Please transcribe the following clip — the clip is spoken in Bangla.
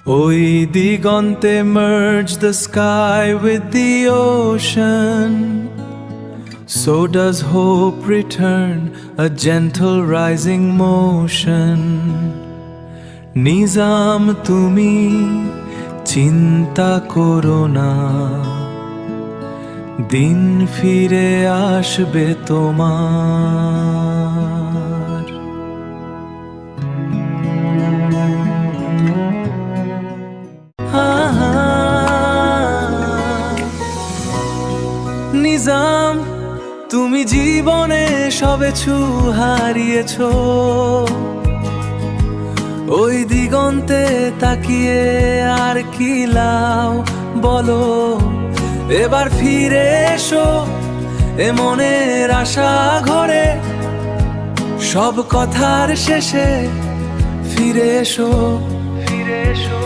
ওই দিগন্তে merge the sky with the ocean. So does hope return, a gentle rising motion. Nizam তুমি চিন্তা করো না, দিন ফিরে আসবে তোমার। নিজাম তুমি জীবনে সবেছু হারিয়েছো, ওই দিগন্তে তাকিয়ে আর কি লাও বলো। এবার ফিরে এসো এ মনের আশা ঘরে, সব কথার শেষে ফিরে এসো, ফিরে এসো।